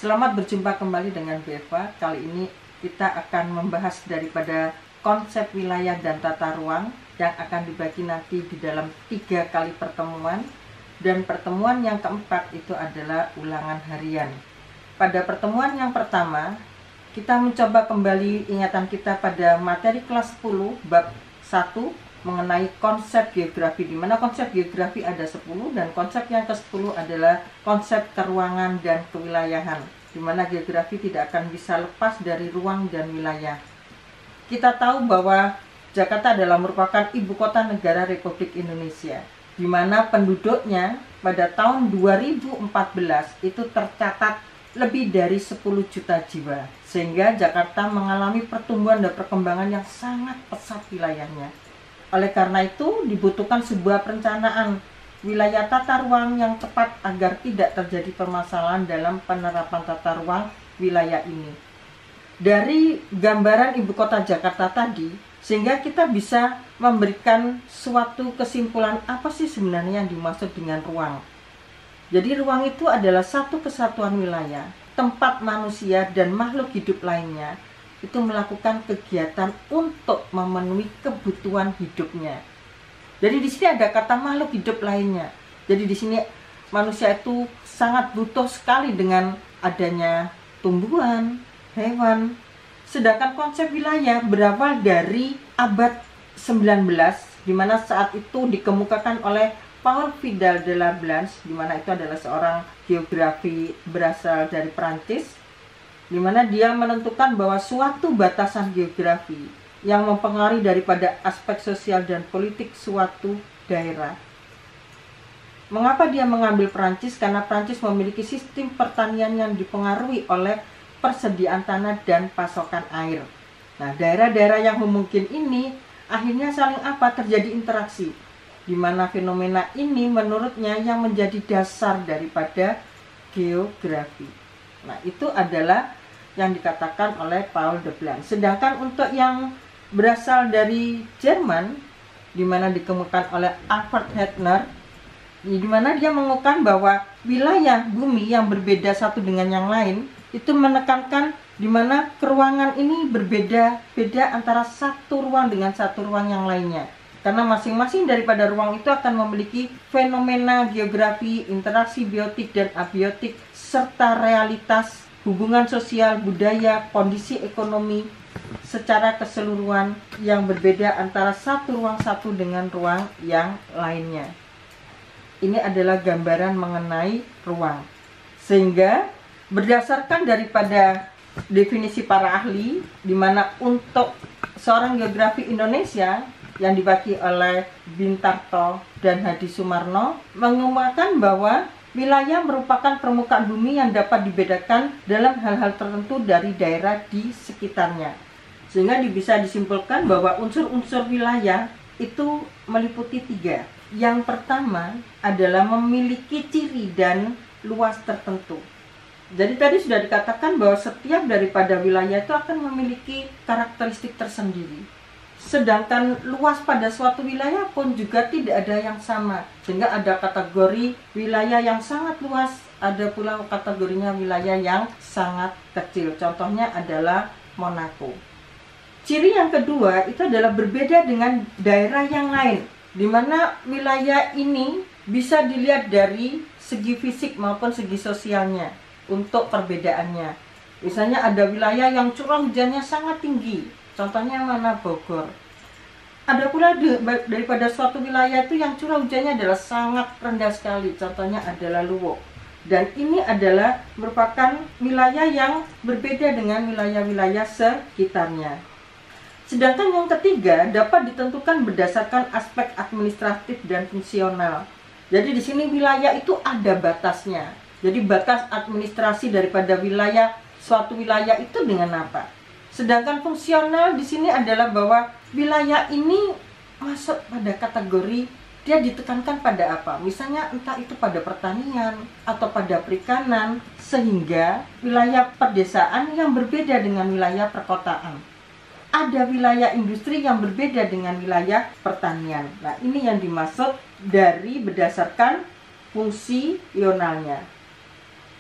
Selamat berjumpa kembali dengan Bu Eva. Kali ini kita akan membahas daripada konsep wilayah dan tata ruang yang akan dibagi nanti di dalam 3 kali pertemuan. Dan pertemuan yang keempat itu adalah ulangan harian. Pada pertemuan yang pertama, kita mencoba kembali ingatan kita pada materi kelas 10 bab 1 mengenai konsep geografi, di mana konsep geografi ada 10 dan konsep yang ke-10 adalah konsep keruangan dan kewilayahan, di mana geografi tidak akan bisa lepas dari ruang dan wilayah. Kita tahu bahwa Jakarta adalah merupakan ibu kota negara Republik Indonesia, di mana penduduknya pada tahun 2014 itu tercatat lebih dari 10 juta jiwa, sehingga Jakarta mengalami pertumbuhan dan perkembangan yang sangat pesat wilayahnya. Oleh karena itu, dibutuhkan sebuah perencanaan wilayah tata ruang yang tepat agar tidak terjadi permasalahan dalam penerapan tata ruang wilayah ini. Dari gambaran ibu kota Jakarta tadi, sehingga kita bisa memberikan suatu kesimpulan apa sih sebenarnya yang dimaksud dengan ruang. Jadi ruang itu adalah satu kesatuan wilayah, tempat manusia dan makhluk hidup lainnya itu melakukan kegiatan untuk memenuhi kebutuhan hidupnya. Jadi di sini ada kata makhluk hidup lainnya. Jadi di sini manusia itu sangat butuh sekali dengan adanya tumbuhan, hewan. Sedangkan konsep wilayah berawal dari abad 19, di mana saat itu dikemukakan oleh Paul Vidal de Lablanche, di mana itu adalah seorang geografi berasal dari Prancis, di mana dia menentukan bahwa suatu batasan geografi yang mempengaruhi daripada aspek sosial dan politik suatu daerah. Mengapa dia mengambil Prancis? Karena Prancis memiliki sistem pertanian yang dipengaruhi oleh persediaan tanah dan pasokan air. Nah, daerah-daerah yang memungkinkan ini akhirnya saling terjadi interaksi, di mana fenomena ini menurutnya yang menjadi dasar daripada geografi. Nah, itu adalah yang dikatakan oleh Paul de Lablanche. Sedangkan untuk yang berasal dari Jerman, di mana dikemukakan oleh Alfred Hettner, di mana dia mengukuhkan bahwa wilayah bumi yang berbeda satu dengan yang lain itu menekankan di mana keruangan ini berbeda-beda antara satu ruang dengan satu ruang yang lainnya. Karena masing-masing daripada ruang itu akan memiliki fenomena geografi, interaksi biotik dan abiotik, serta realitas, hubungan sosial, budaya, kondisi ekonomi secara keseluruhan yang berbeda antara satu ruang satu dengan ruang yang lainnya. Ini adalah gambaran mengenai ruang. Sehingga berdasarkan daripada definisi para ahli, di mana untuk seorang geografi Indonesia yang dibagi oleh Bintarto dan Hadi Sumarno mengemukakan bahwa wilayah merupakan permukaan bumi yang dapat dibedakan dalam hal-hal tertentu dari daerah di sekitarnya. Sehingga bisa disimpulkan bahwa unsur-unsur wilayah itu meliputi 3. Yang pertama adalah memiliki ciri dan luas tertentu. Jadi tadi sudah dikatakan bahwa setiap daripada wilayah itu akan memiliki karakteristik tersendiri. Sedangkan luas pada suatu wilayah pun juga tidak ada yang sama. Sehingga ada kategori wilayah yang sangat luas, ada pula kategorinya wilayah yang sangat kecil. Contohnya adalah Monaco. Ciri yang kedua itu adalah berbeda dengan daerah yang lain, di mana wilayah ini bisa dilihat dari segi fisik maupun segi sosialnya untuk perbedaannya. Misalnya ada wilayah yang curah hujannya sangat tinggi, contohnya mana? Bogor. Ada pula daripada suatu wilayah itu yang curah hujannya adalah sangat rendah sekali, contohnya adalah Luwuk. Dan ini adalah merupakan wilayah yang berbeda dengan wilayah-wilayah sekitarnya. Sedangkan yang ketiga dapat ditentukan berdasarkan aspek administratif dan fungsional. Jadi di sini wilayah itu ada batasnya. Jadi batas administrasi daripada suatu wilayah itu dengan apa? Sedangkan fungsional di sini adalah bahwa wilayah ini masuk pada kategori dia ditekankan pada apa? Misalnya entah itu pada pertanian atau pada perikanan, sehingga wilayah pedesaan yang berbeda dengan wilayah perkotaan. Ada wilayah industri yang berbeda dengan wilayah pertanian. Nah, ini yang dimaksud dari berdasarkan fungsi ionalnya.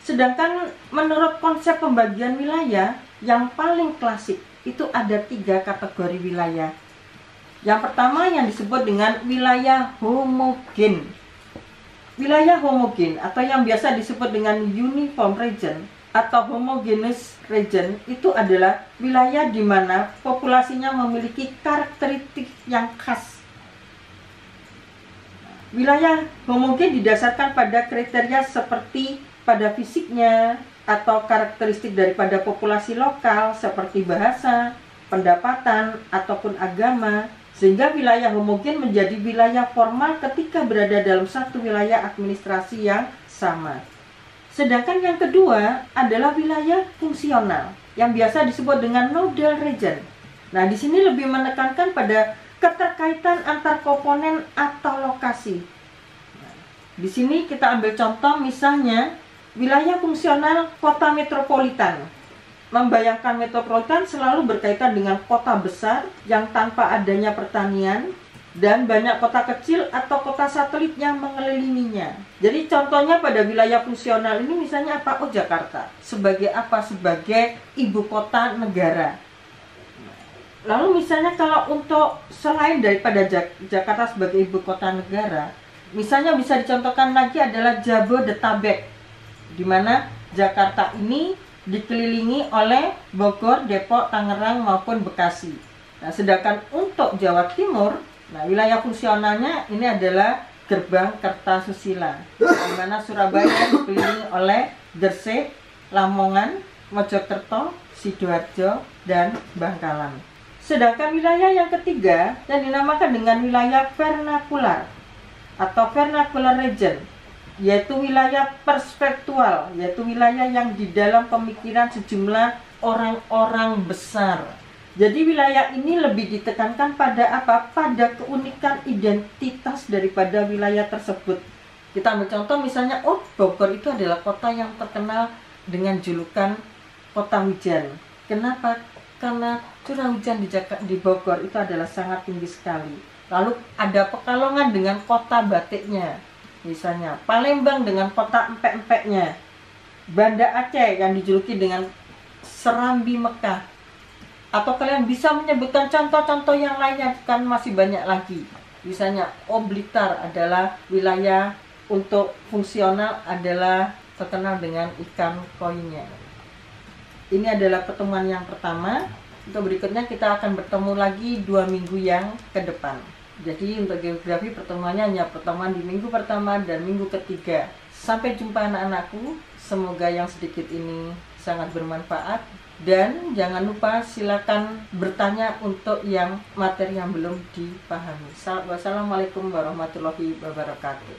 Sedangkan menurut konsep pembagian wilayah yang paling klasik itu ada 3 kategori wilayah. Yang pertama yang disebut dengan wilayah homogen. Wilayah homogen atau yang biasa disebut dengan uniform region atau homogeneous region itu adalah wilayah di mana populasinya memiliki karakteristik yang khas. Wilayah homogen didasarkan pada kriteria seperti pada fisiknya atau karakteristik daripada populasi lokal seperti bahasa, pendapatan, ataupun agama, sehingga wilayah homogen menjadi wilayah formal ketika berada dalam satu wilayah administrasi yang sama. Sedangkan yang kedua adalah wilayah fungsional yang biasa disebut dengan nodal region. Nah, di sini lebih menekankan pada keterkaitan antar komponen atau lokasi. Di sini kita ambil contoh misalnya wilayah fungsional kota metropolitan. Membayangkan metropolitan selalu berkaitan dengan kota besar yang tanpa adanya pertanian dan banyak kota kecil atau kota satelit yang mengelilinginya. Jadi contohnya pada wilayah fungsional ini misalnya apa? Oh, Jakarta. Sebagai apa? Sebagai ibu kota negara. Lalu misalnya kalau untuk selain daripada Jakarta sebagai ibu kota negara, misalnya bisa dicontohkan lagi adalah Jabodetabek, di mana Jakarta ini dikelilingi oleh Bogor, Depok, Tangerang maupun Bekasi. Nah, sedangkan untuk Jawa Timur, nah wilayah fungsionalnya ini adalah Gerbang Kertasusila, di mana Surabaya dikelilingi oleh Gresik, Lamongan, Mojokerto, Sidoarjo, dan Bangkalan. Sedangkan wilayah yang ketiga yang dinamakan dengan wilayah vernakular atau vernacular region, yaitu wilayah perspektual, yaitu wilayah yang di dalam pemikiran sejumlah orang-orang besar. Jadi wilayah ini lebih ditekankan pada apa? Pada keunikan identitas daripada wilayah tersebut. Kita ambil contoh misalnya, oh Bogor itu adalah kota yang terkenal dengan julukan kota hujan. Kenapa? Karena curah hujan di Bogor itu adalah sangat tinggi sekali. Lalu ada Pekalongan dengan kota batiknya. Misalnya Palembang dengan kota empek-empeknya. Banda Aceh yang dijuluki dengan Serambi Mekah. Atau kalian bisa menyebutkan contoh-contoh yang lainnya, kan masih banyak lagi. Misalnya Blitar adalah wilayah untuk fungsional adalah terkenal dengan ikan koinya. Ini adalah pertemuan yang pertama. Untuk berikutnya kita akan bertemu lagi 2 minggu yang ke depan. Jadi untuk geografi pertemuannya hanya pertemuan di minggu pertama dan minggu ketiga. Sampai jumpa anak-anakku. Semoga yang sedikit ini sangat bermanfaat. Dan jangan lupa silakan bertanya untuk yang materi yang belum dipahami. Wassalamualaikum warahmatullahi wabarakatuh.